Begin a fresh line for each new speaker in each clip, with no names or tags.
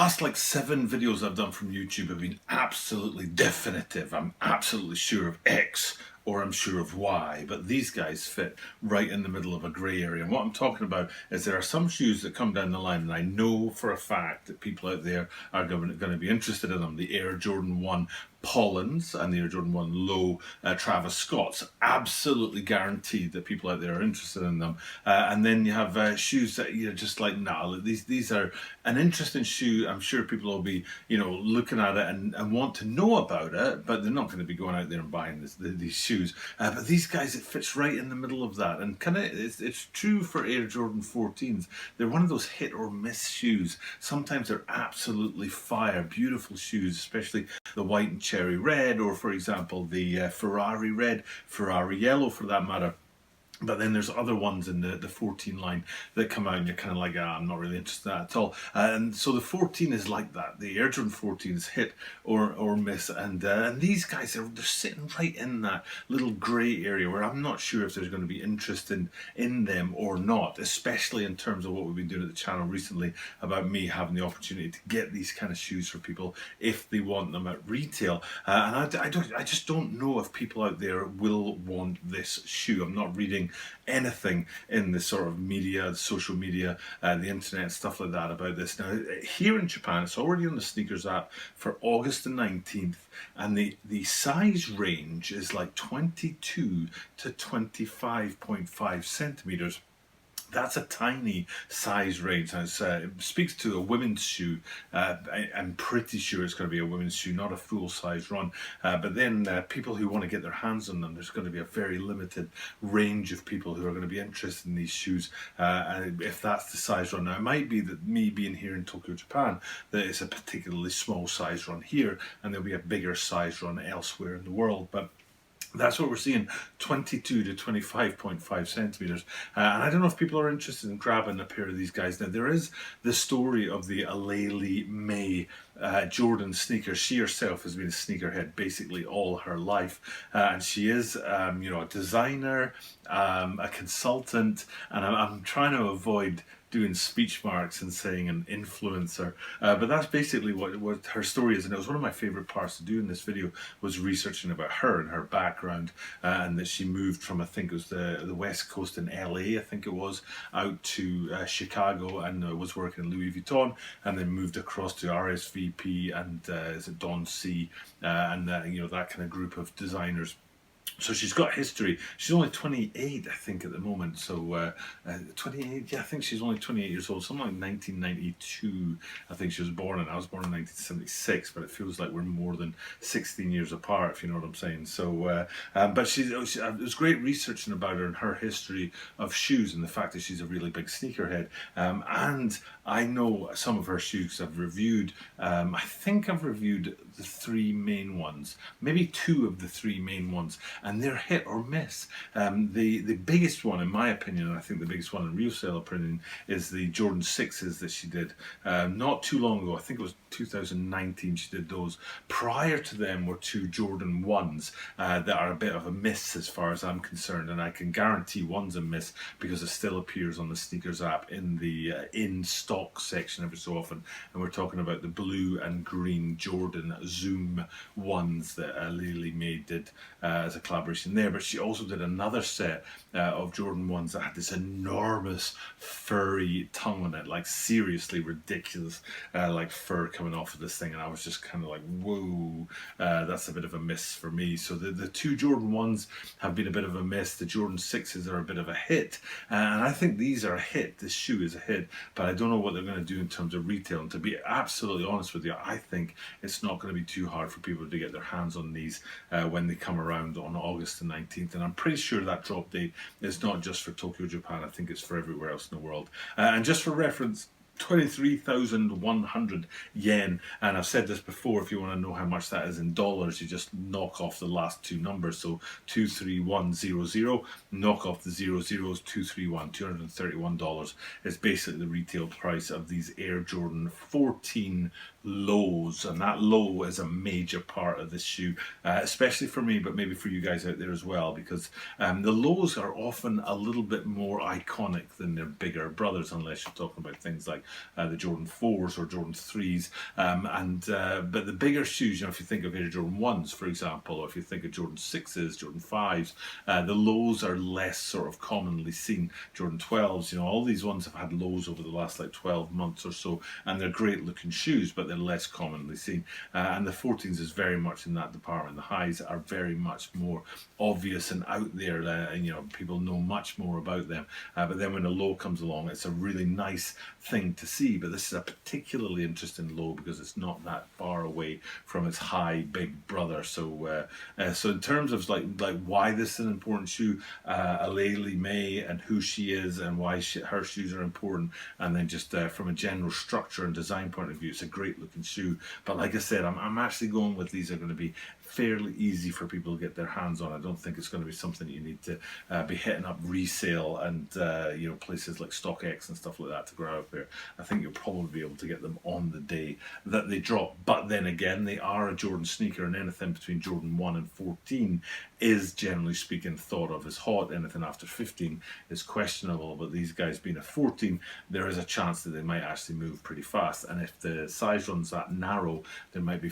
last like 7 videos I've done from YouTube have been absolutely definitive. I'm absolutely sure of X or I'm sure of Y, but these guys fit right in the middle of a grey area. And what I'm talking about is there are some shoes that come down the line and I know for a fact that people out there are going to be interested in them. The Air Jordan 1 Pollens and the Air Jordan 1 Low Travis Scotts. Absolutely guaranteed that people out there are interested in them. And then you have shoes that you're just like, nah, these are an interesting shoe. I'm sure people will be, looking at it and want to know about it, but they're not going to be going out there and buying these shoes. But these guys, it fits right in the middle of that. And it's true for Air Jordan 14s. They're one of those hit or miss shoes. Sometimes they're absolutely fire, beautiful shoes, especially the white and cherry red, or for example the Ferrari red, Ferrari yellow for that matter. But then there's other ones in the 14 line that come out and you're kind of like, I'm not really interested in that at all. And so the 14 is like that. The Air Jordan 14 is hit or miss. And these guys, they're sitting right in that little grey area where I'm not sure if there's going to be interest in them or not, especially in terms of what we've been doing at the channel recently about me having the opportunity to get these kind of shoes for people if they want them at retail. And I just don't know if people out there will want this shoe. I'm not reading anything in the sort of media, the social media, the internet, stuff like that about this. Now, here in Japan, it's already on the sneakers app for August the 19th, and the size range is like 22 to 25.5 centimeters. That's a tiny size range. It speaks to a women's shoe. I'm pretty sure it's going to be a women's shoe, not a full-size run. But then people who want to get their hands on them, there's going to be a very limited range of people who are going to be interested in these shoes. If that's the size run. Now, it might be that me being here in Tokyo, Japan, that it's a particularly small size run here, and there'll be a bigger size run elsewhere in the world. But that's what we're seeing, 22 to 25.5 centimeters. And I don't know if people are interested in grabbing a pair of these guys. Now, there is the story of the LOW May Jordan sneaker. She herself has been a sneakerhead basically all her life. And she is, a designer, a consultant, and I'm trying to avoid doing speech marks and saying an influencer, but that's basically what her story is. And it was one of my favorite parts to do in this video was researching about her and her background, and that she moved from, I think it was the west coast in LA, I think it was, out to Chicago, and was working at Louis Vuitton, and then moved across to RSVP and is it Don C, and that kind of group of designers. So she's got history. She's only 28, I think, at the moment. So 28, yeah, I think she's only 28 years old. Something like 1992, I think she was born, and I was born in 1976. But it feels like we're more than 16 years apart, if you know what I'm saying. So, but it was great researching about her and her history of shoes and the fact that she's a really big sneakerhead. And I know some of her shoes I've reviewed. I think I've reviewed the 3 main ones, maybe 2 of the 3 main ones, and they're hit or miss. The biggest one, in my opinion, and I think the biggest one in real sale opinion, is the Jordan 6s that she did not too long ago. I think it was 2019 she did those. Prior to them were 2 Jordan 1s that are a bit of a miss as far as I'm concerned, and I can guarantee one's a miss because it still appears on the sneakers app in the in-stock section every so often. And we're talking about the blue and green Jordan Zoom 1s that LOW May did as a collaboration there. But she also did another set of Jordan 1s that had this enormous furry tongue on it, like seriously ridiculous like fur coming off of this thing, and I was just kind of like, whoa, that's a bit of a miss for me. So the 2 Jordan 1s have been a bit of a miss. The Jordan 6s are a bit of a hit, and I think these are a hit. This shoe is a hit, but I don't know what they're going to do in terms of retail. And to be absolutely honest with you, I think it's not going to be too hard for people to get their hands on these when they come around on August the 19th. And I'm pretty sure that drop date is not just for Tokyo, Japan. I think it's for everywhere else in the world. And just for reference, 23,100 yen, and I've said this before, if you want to know how much that is in dollars, you just knock off the last 2 numbers. So 23100, knock off the 00s, 231, $231 is basically the retail price of these Air Jordan 14 lows, and that low is a major part of this shoe, especially for me, but maybe for you guys out there as well, because the lows are often a little bit more iconic than their bigger brothers, unless you're talking about things like the Jordan 4s or Jordan 3s, but the bigger shoes, if you think of Air Jordan 1s, for example, or if you think of Jordan 6s, Jordan 5s, the lows are less sort of commonly seen. Jordan 12s, all these ones have had lows over the last like 12 months or so, and they're great looking shoes, but they're less commonly seen. And the 14s is very much in that department. The highs are very much more obvious and out there, and people know much more about them. But then when a low comes along, it's a really nice thing to see. But this is a particularly interesting low because it's not that far away from its high big brother. So in terms of like why this is an important shoe, LOW May and who she is and why her shoes are important, and then just from a general structure and design point of view, it's a great looking shoe. But like I said, I'm actually going with these are going to be fairly easy for people to get their hands on. I don't think it's going to be something that you need to be hitting up resale and places like StockX and stuff like that to grab a pair. I think you'll probably be able to get them on the day that they drop. But then again, they are a Jordan sneaker, and anything between Jordan 1 and 14 is generally speaking thought of as hot. Anything after 15 is questionable, but these guys being a 14, there is a chance that they might actually move pretty fast. And if the size runs that narrow, there might be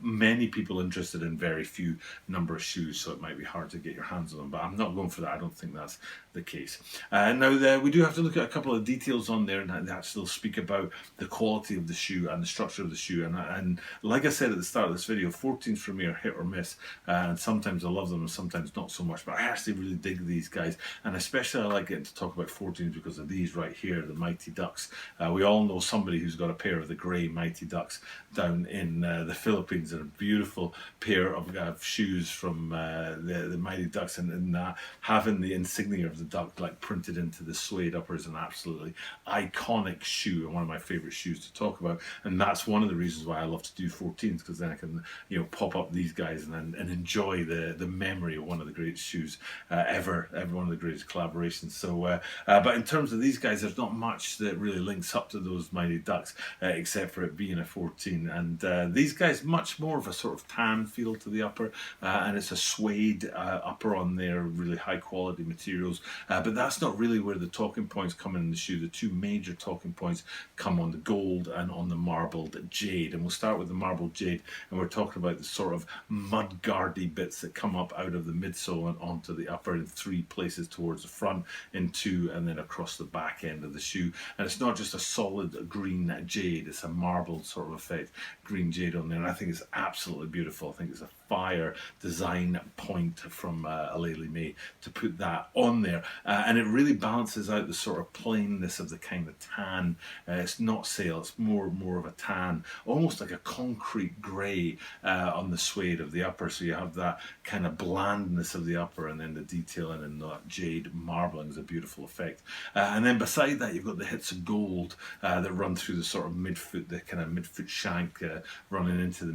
many people interested in very few number of shoes, so it might be hard to get your hands on them. But I'm not going for that. I don't think that's the case. Now we do have to look at a couple of details on there, and that still speak about the quality of the shoe and the structure of the shoe. And like I said at the start of this video, 14s for me are hit or miss, and sometimes I love them and sometimes not so much. But I actually really dig these guys, and especially I like getting to talk about 14s because of these right here, the Mighty Ducks. We all know somebody who's got a pair of the grey Mighty Ducks down in the Philippines, and a beautiful pair of shoes from the Mighty Ducks, and having the insignia of the duck like printed into the suede upper is an absolutely iconic shoe and one of my favorite shoes to talk about. And that's one of the reasons why I love to do 14s, because then I can pop up these guys and enjoy the memory of one of the greatest shoes ever one of the greatest collaborations. So but in terms of these guys, there's not much that really links up to those Mighty Ducks except for it being a 14. And these guys, much more of a sort of tan feel to the upper, and it's a suede upper on there, really high quality materials. But that's not really where the talking points come in the shoe. The two major talking points come on the gold and on the marbled jade. And we'll start with the marbled jade, and we're talking about the sort of mudguardy bits that come up out of the midsole and onto the upper in 3 places towards the front, in 2, and then across the back end of the shoe. And it's not just a solid green jade, it's a marbled sort of effect green jade on there, and I think it's absolutely beautiful. I think it's a fire design point from LOW May to put that on there, and it really balances out the sort of plainness of the kind of tan. It's not sail, it's more of a tan, almost like a concrete grey on the suede of the upper, so you have that kind of blandness of the upper, and then the detailing and that jade marbling is a beautiful effect. And then beside that you've got the hits of gold that run through the sort of midfoot, the kind of midfoot shank running into the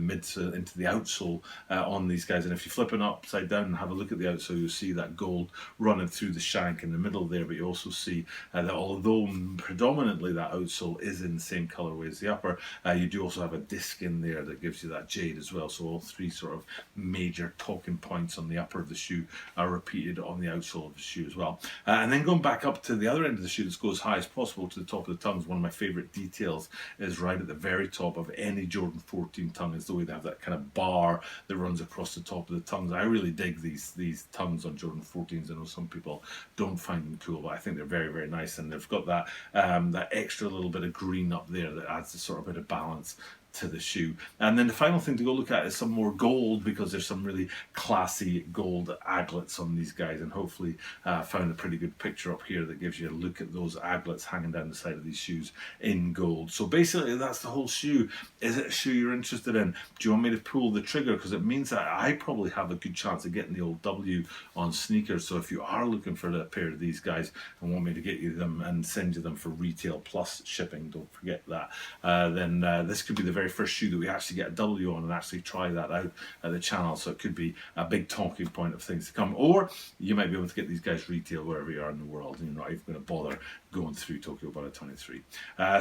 outsole on these guys. And if you flip it upside down and have a look at the outsole, you'll see that gold running through the shank in the middle there. But you also see that although predominantly that outsole is in the same colorway as the upper, you do also have a disc in there that gives you that jade as well. So all 3 sort of major talking points on the upper of the shoe are repeated on the outsole of the shoe as well. And then going back up to the other end of the shoe that goes as high as possible to the top of the tongues, one of my favorite details is right at the very top of any Jordan 14 tongue is the way they have that kind of bar that runs across the top of the tongues. I really dig these tongues on Jordan 14s. I know some people don't find them cool, but I think they're very, very nice, and they've got that that extra little bit of green up there that adds a sort of bit of balance to the shoe. And then the final thing to go look at is some more gold, because there's some really classy gold aglets on these guys, and hopefully found a pretty good picture up here that gives you a look at those aglets hanging down the side of these shoes in gold. So basically that's the whole shoe. Is it a shoe you're interested in? Do you want me to pull the trigger? Because it means that I probably have a good chance of getting the old W on sneakers. So if you are looking for a pair of these guys and want me to get you them and send you them for retail plus shipping, don't forget that, then this could be the very very first shoe that we actually get a W on and actually try that out at the channel. So it could be a big talking point of things to come. Or you might be able to get these guys retail wherever you are in the world, and you're not even going to bother going through Tokyo Butter 23.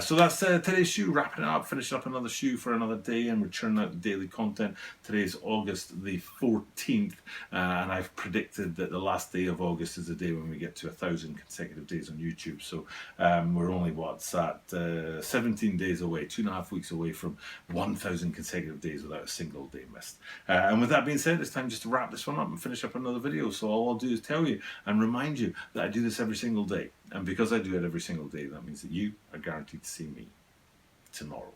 So that's today's shoe, wrapping it up, finishing up another shoe for another day, and we're churning out daily content. Today's August the 14th, and I've predicted that the last day of August is the day when we get to 1,000 consecutive days on YouTube. So we're only, what's that, 17 days away, 2.5 weeks away from 1,000 consecutive days without a single day missed. And with that being said, it's time just to wrap this one up and finish up another video. So all I'll do is tell you and remind you that I do this every single day. And because I do it every single day, that means that you are guaranteed to see me tomorrow.